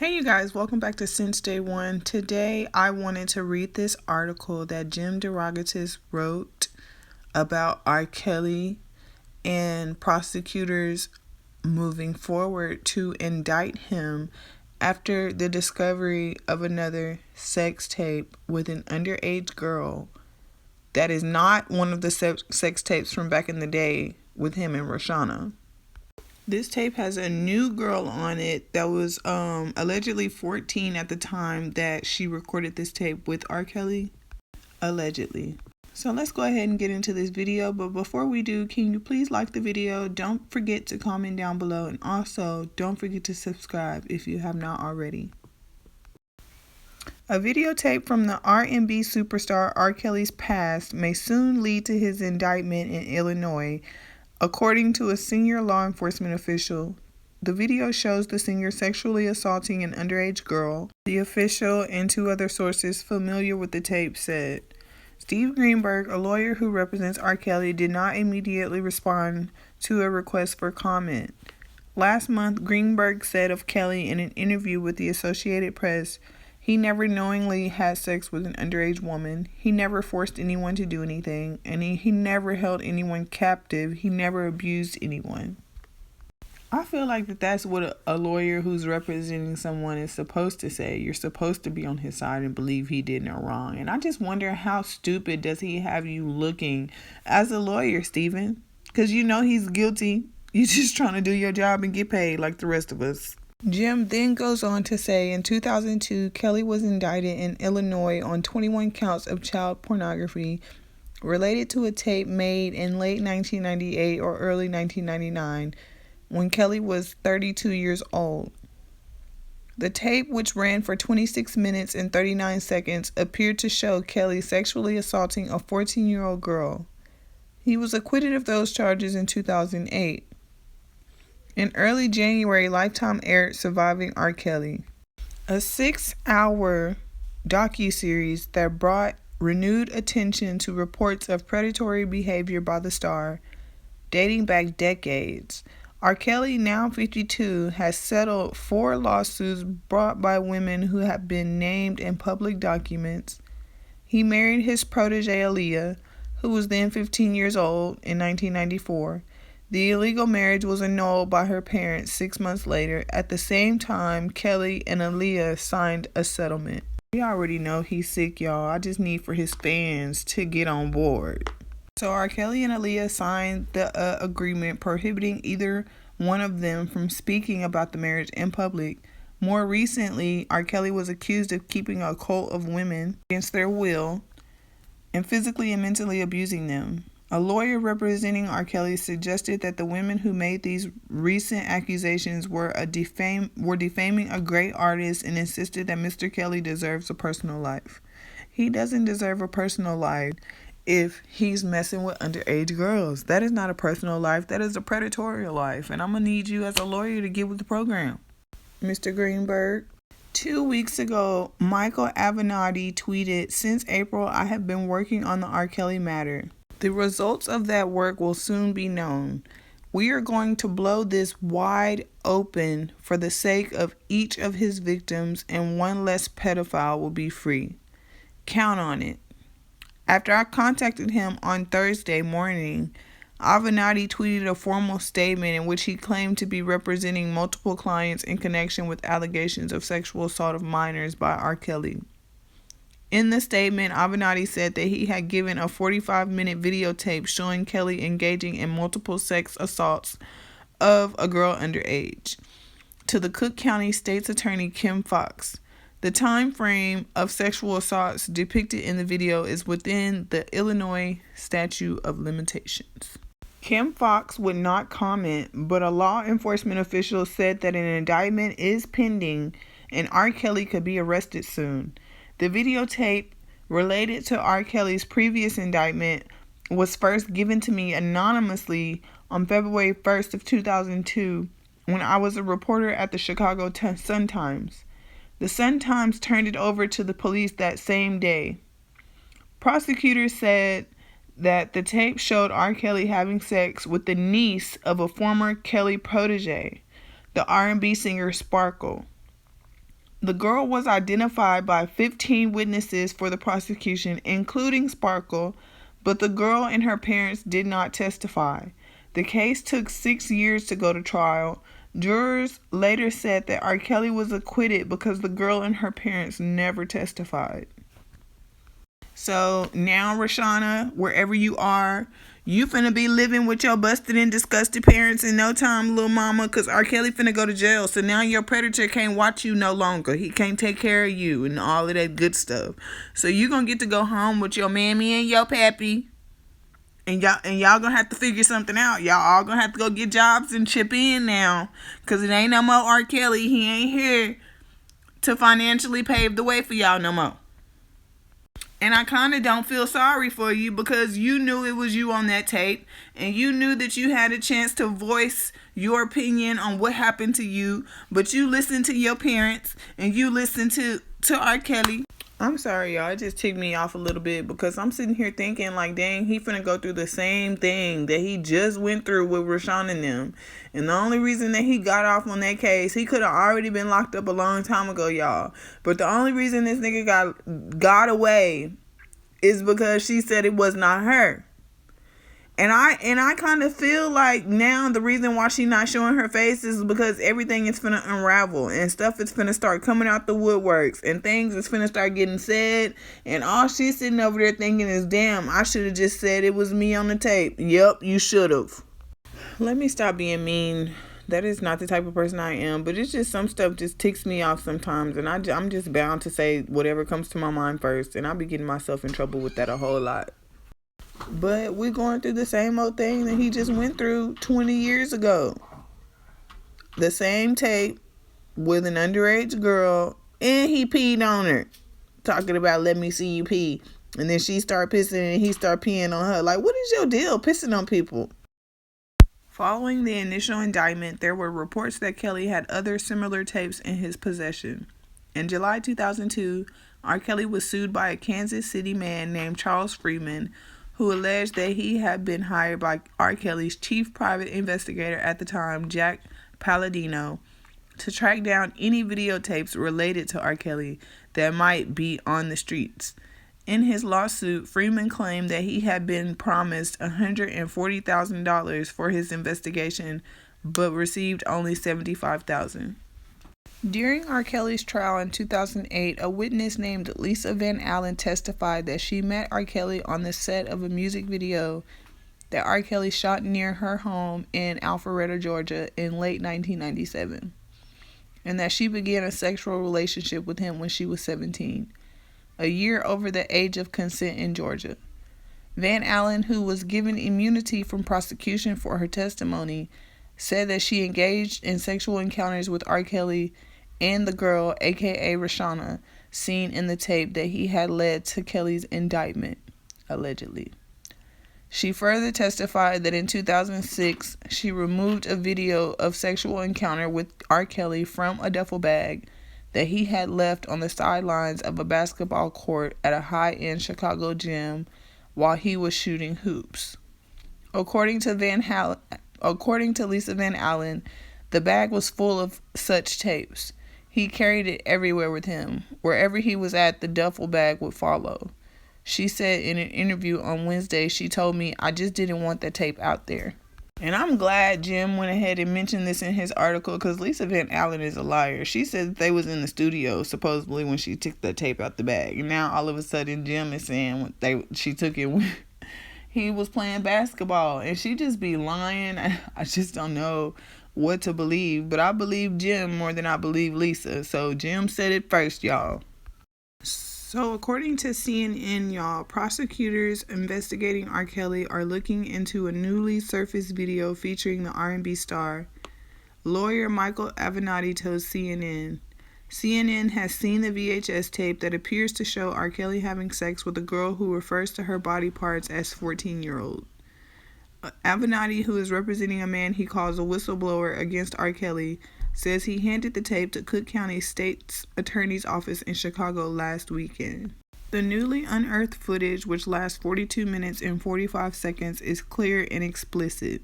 Hey you guys, welcome back to Since Day One. Today I wanted to read this article that Jim DeRogatis wrote about R.Kelly and prosecutors moving forward to indict him after the discovery of another sex tape with an underage girl that is not one of the sex tapes from back in the day with him and Roshana. This tape has a new girl on it that was allegedly 14 at the time that she recorded this tape with R. Kelly. Allegedly. So let's go ahead and get into this video. But before we do, can you please like the video? Don't forget to comment down below. And also, don't forget to subscribe if you have not already. A videotape from the R&B superstar R. Kelly's past may soon lead to his indictment in Illinois. According to a senior law enforcement official, the video shows the singer sexually assaulting an underage girl. The official and two other sources familiar with the tape said. Steve Greenberg, a lawyer who represents R. Kelly, did not immediately respond to a request for comment. Last month, Greenberg said of Kelly in an interview with the Associated Press, he never knowingly had sex with an underage woman. He never forced anyone to do anything, and he never held anyone captive. He never abused anyone. I feel like that's what a lawyer who's representing someone is supposed to say. You're supposed to be on his side and believe he did no wrong. And I just wonder, how stupid does he have you looking as a lawyer, Stephen? Because you know he's guilty. You're just trying to do your job and get paid like the rest of us. Jim then goes on to say in 2002, Kelly was indicted in Illinois on 21 counts of child pornography related to a tape made in late 1998 or early 1999 when Kelly was 32 years old. The tape, which ran for 26 minutes and 39 seconds, appeared to show Kelly sexually assaulting a 14-year-old girl. He was acquitted of those charges in 2008. In early January, Lifetime aired Surviving R. Kelly, a 6-hour docuseries that brought renewed attention to reports of predatory behavior by the star, dating back decades. R. Kelly, now 52, has settled 4 lawsuits brought by women who have been named in public documents. He married his protege Aaliyah, who was then 15 years old, in 1994. The illegal marriage was annulled by her parents 6 months later. At the same time, Kelly and Aaliyah signed a settlement. We already know he's sick, y'all. I just need for his fans to get on board. So R. Kelly and Aaliyah signed the agreement prohibiting either one of them from speaking about the marriage in public. More recently, R. Kelly was accused of keeping a cult of women against their will and physically and mentally abusing them. A lawyer representing R. Kelly suggested that the women who made these recent accusations were defaming a great artist and insisted that Mr. Kelly deserves a personal life. He doesn't deserve a personal life if he's messing with underage girls. That is not a personal life. That is a predatory life. And I'm going to need you as a lawyer to get with the program. Mr. Greenberg. 2 weeks ago, Michael Avenatti tweeted, "Since April, I have been working on the R. Kelly matter. The results of that work will soon be known. We are going to blow this wide open for the sake of each of his victims, and one less pedophile will be free. Count on it." After I contacted him on Thursday morning, Avenatti tweeted a formal statement in which he claimed to be representing multiple clients in connection with allegations of sexual assault of minors by R. Kelly. In the statement, Avenatti said that he had given a 45-minute videotape showing Kelly engaging in multiple sex assaults of a girl underage to the Cook County State's Attorney Kim Foxx. The time frame of sexual assaults depicted in the video is within the Illinois statute of limitations. Kim Foxx would not comment, but a law enforcement official said that an indictment is pending and R. Kelly could be arrested soon. The videotape related to R. Kelly's previous indictment was first given to me anonymously on February 1st of 2002 when I was a reporter at the Chicago Sun-Times. The Sun-Times turned it over to the police that same day. Prosecutors said that the tape showed R. Kelly having sex with the niece of a former Kelly protege, the R&B singer Sparkle. The girl was identified by 15 witnesses for the prosecution, including Sparkle, but the girl and her parents did not testify. The case took 6 years to go to trial. Jurors later said that R.Kelly was acquitted because the girl and her parents never testified. So now, Rashana, wherever you are, you finna be living with your busted and disgusted parents in no time, little mama, because R. Kelly finna go to jail. So now your predator can't watch you no longer. He can't take care of you and all of that good stuff. So you gonna get to go home with your mammy and your pappy. And y'all gonna have to figure something out. Y'all all gonna have to go get jobs and chip in now. Because it ain't no more R. Kelly. He ain't here to financially pave the way for y'all no more. And I kind of don't feel sorry for you because you knew it was you on that tape. And you knew that you had a chance to voice your opinion on what happened to you. But you listened to your parents and you listened to R. Kelly. I'm sorry, y'all. It just ticked me off a little bit because I'm sitting here thinking like, dang, he finna go through the same thing that he just went through with Rashawn and them. And the only reason that he got off on that case, he could have already been locked up a long time ago, y'all. But the only reason this nigga got away is because she said it was not her. And I kind of feel like now the reason why she not showing her face is because everything is finna unravel and stuff is finna start coming out the woodworks and things is finna start getting said, and all she's sitting over there thinking is, damn, I should have just said it was me on the tape. Yep, you should have. Let me stop being mean. That is not the type of person I am, but it's just some stuff just ticks me off sometimes, and I'm just bound to say whatever comes to my mind first, and I be getting myself in trouble with that a whole lot. But we're going through the same old thing that he just went through 20 years ago. The same tape with an underage girl, and he peed on her. Talking about, let me see you pee. And then she start pissing and he start peeing on her. Like, what is your deal pissing on people? Following the initial indictment, there were reports that Kelly had other similar tapes in his possession. In July 2002, R. Kelly was sued by a Kansas City man named Charles Freeman, who alleged that he had been hired by R. Kelly's chief private investigator at the time, Jack Palladino, to track down any videotapes related to R. Kelly that might be on the streets. In his lawsuit, Freeman claimed that he had been promised $140,000 for his investigation, but received only $75,000. During R. Kelly's trial in 2008, a witness named Lisa Van Allen testified that she met R. Kelly on the set of a music video that R. Kelly shot near her home in Alpharetta, Georgia in late 1997, and that she began a sexual relationship with him when she was 17, a year over the age of consent in Georgia. Van Allen, who was given immunity from prosecution for her testimony, said that she engaged in sexual encounters with R. Kelly and the girl, aka Rashana, seen in the tape that he had led to Kelly's indictment, allegedly. She further testified that in 2006, she removed a video of sexual encounter with R. Kelly from a duffel bag that he had left on the sidelines of a basketball court at a high-end Chicago gym while he was shooting hoops. According to Lisa Van Allen, the bag was full of such tapes. He carried it everywhere with him. Wherever he was at, the duffel bag would follow. She said in an interview on Wednesday, she told me, I just didn't want that tape out there. And I'm glad Jim went ahead and mentioned this in his article, because Lisa Van Allen is a liar. She said that they was in the studio, supposedly, when she took the tape out the bag. And now all of a sudden Jim is saying she took it when he was playing basketball. And she just be lying. I just don't know what to believe. But I believe Jim more than I believe Lisa. So Jim said it first, y'all. So according to CNN, y'all, prosecutors investigating R. Kelly are looking into a newly surfaced video featuring the R&B star. Lawyer Michael Avenatti told CNN. CNN has seen the VHS tape that appears to show R. Kelly having sex with a girl who refers to her body parts as 14-year-old. Avenatti, who is representing a man he calls a whistleblower against R. Kelly, says he handed the tape to Cook County State's Attorney's Office in Chicago last weekend. The newly unearthed footage, which lasts 42 minutes and 45 seconds, is clear and explicit.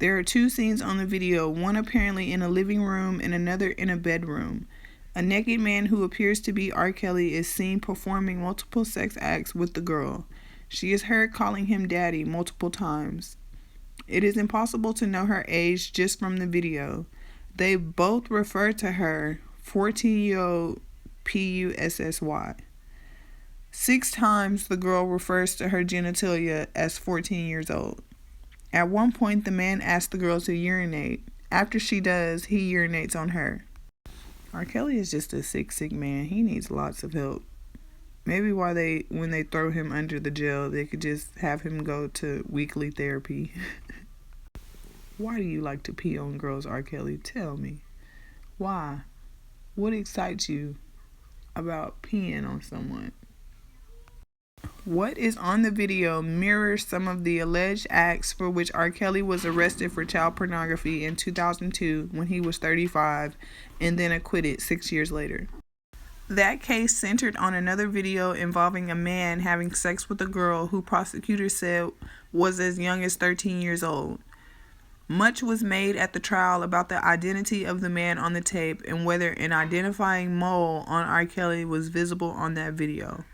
There are two scenes on the video, one apparently in a living room and another in a bedroom. A naked man who appears to be R. Kelly is seen performing multiple sex acts with the girl. She is heard calling him daddy multiple times. It is impossible to know her age just from the video. They both refer to her 14-year-old PUSSY. 6 times the girl refers to her genitalia as 14 years old. At one point, the man asks the girl to urinate. After she does, he urinates on her. R. Kelly is just a sick man. He needs lots of help. Maybe when they throw him under the jail, they could just have him go to weekly therapy. Why do you like to pee on girls, R. Kelly? Tell me. Why? What excites you about peeing on someone? What is on the video mirrors some of the alleged acts for which R. Kelly was arrested for child pornography in 2002 when he was 35 and then acquitted 6 years later. That case centered on another video involving a man having sex with a girl who prosecutors said was as young as 13 years old. Much was made at the trial about the identity of the man on the tape and whether an identifying mole on R. Kelly was visible on that video.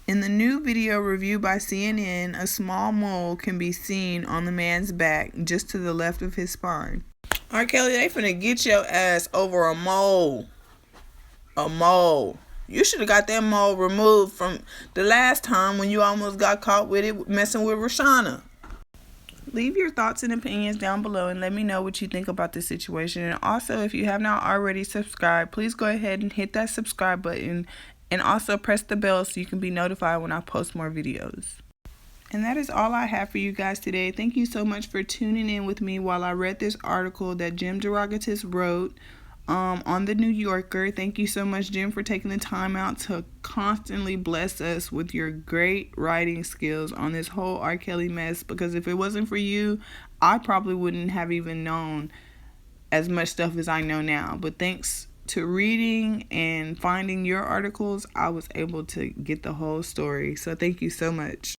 In the new video reviewed by CNN, a small mole can be seen on the man's back just to the left of his spine. R. Kelly, they finna get your ass over a mole. A mole. You should have got that mole removed from the last time when you almost got caught with it messing with Roshana. Leave your thoughts and opinions down below and let me know what you think about this situation. And also, if you have not already subscribed, please go ahead and hit that subscribe button and also press the bell so you can be notified when I post more videos. And that is all I have for you guys today. Thank you so much for tuning in with me while I read this article that Jim Derogatis wrote on the New Yorker. Thank you so much, Jim, for taking the time out to constantly bless us with your great writing skills on this whole R. Kelly mess, because if it wasn't for you, I probably wouldn't have even known as much stuff as I know now. But thanks to reading and finding your articles, I was able to get the whole story. So thank you so much.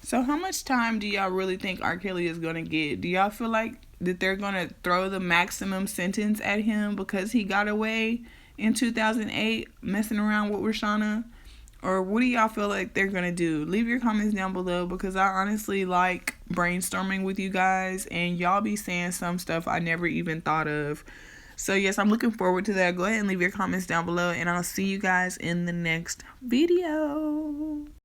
So how much time do y'all really think R. Kelly is going to get? Do y'all feel like that they're going to throw the maximum sentence at him because he got away in 2008 messing around with Roshana? Or what do y'all feel like they're going to do? Leave your comments down below, because I honestly like brainstorming with you guys and y'all be saying some stuff I never even thought of. So yes, I'm looking forward to that. Go ahead and leave your comments down below and I'll see you guys in the next video.